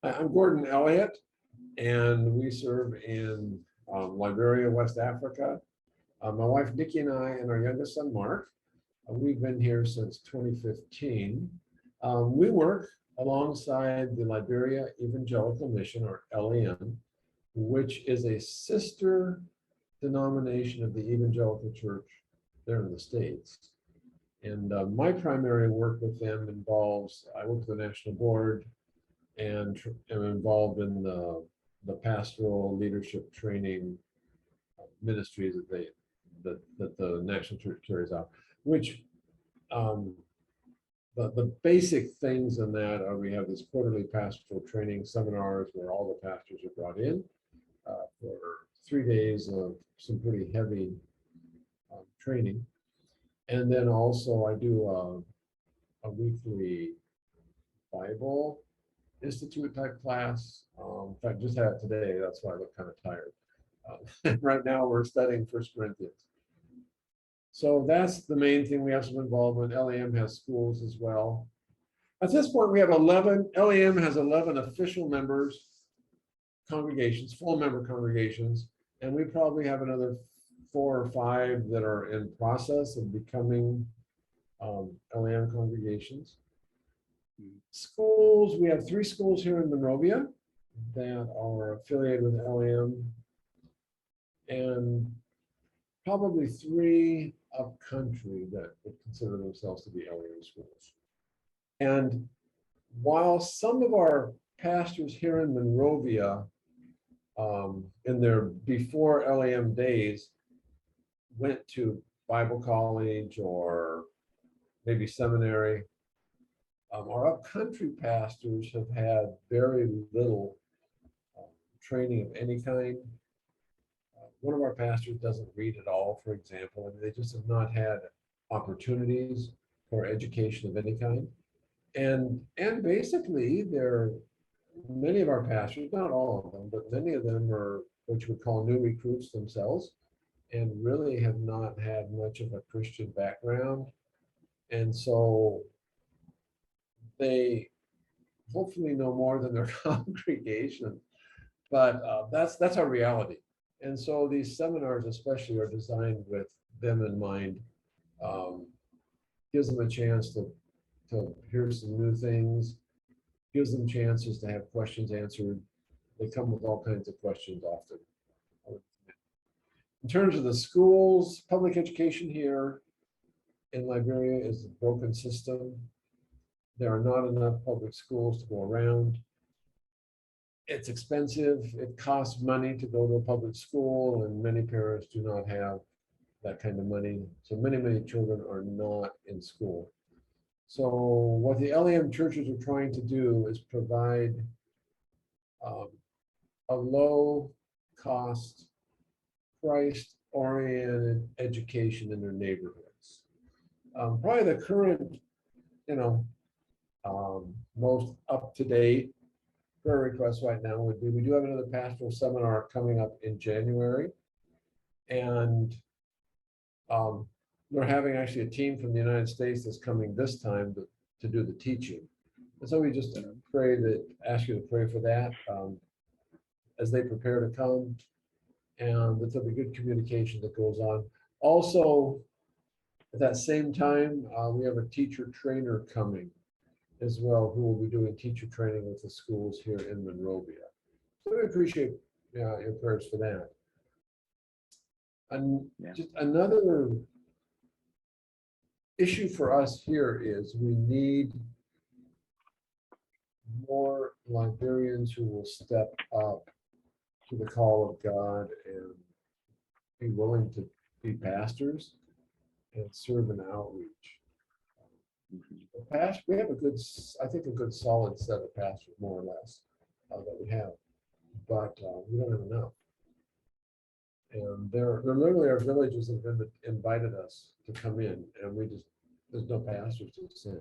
I'm Gordon Elliott, and we serve in Liberia, West Africa. My wife Niki and I and our youngest son Mark, we've been here since 2015. We work alongside the Liberia Evangelical Mission, or LEM, which is a sister denomination of the Evangelical Church there in the States. And my primary work with them involves, I work with the National Board and am involved in the pastoral leadership training ministries that the National Church carries out, which the basic things in that are we have these quarterly pastoral training seminars where all the pastors are brought in for 3 days of some pretty heavy training. And then also I do a weekly Bible Institute type class. In fact, just had it today. That's why I look kind of tired. Right now we're studying 1 Corinthians. So that's the main thing. We have some involvement. LEM has schools as well. At this point, we have 11. LEM has 11 official members, congregations, full member congregations, and we probably have another 4 or 5 that are in process of becoming LEM congregations. Schools, we have 3 schools here in Monrovia that are affiliated with LEM, and probably 3 up country that would consider themselves to be LEM schools. And while some of our pastors here in Monrovia, in their before LEM days, went to Bible college or maybe seminary, our upcountry pastors have had very little training of any kind. One of our pastors doesn't read at all, for example, and they just have not had opportunities for education of any kind. And basically, many of our pastors, not all of them, but many of them are what you would call new recruits themselves, and really have not had much of a Christian background. And so they hopefully know more than their congregation, but that's our reality. And so these seminars especially are designed with them in mind. Gives them a chance to hear some new things, gives them chances to have questions answered. They come with all kinds of questions often. In terms of the schools, public education here in Liberia is a broken system. There are not enough public schools to go around. It's expensive. It costs money to go to a public school, and many parents do not have that kind of money. So many children are not in school. So what the LEM churches are trying to do is provide a low cost, Christ-oriented education in their neighborhoods. Probably the current, most up-to-date prayer request right now would be, we do have another pastoral seminar coming up in January, and we're having actually a team from the United States that's coming this time to do the teaching. And so we just ask you to pray for that as they prepare to come, and that there'll be good communication that goes on. Also, at that same time, we have a teacher trainer coming as well, who will be doing teacher training with the schools here in Monrovia. So we appreciate your prayers for that. And just another issue for us here is we need more Liberians who will step up to the call of God and be willing to be pastors and serve in outreach. We have a good solid set of pastors, more or less, that we have, but we don't have enough. And there literally are villages that have invited us to come in, and there's no pastors to send.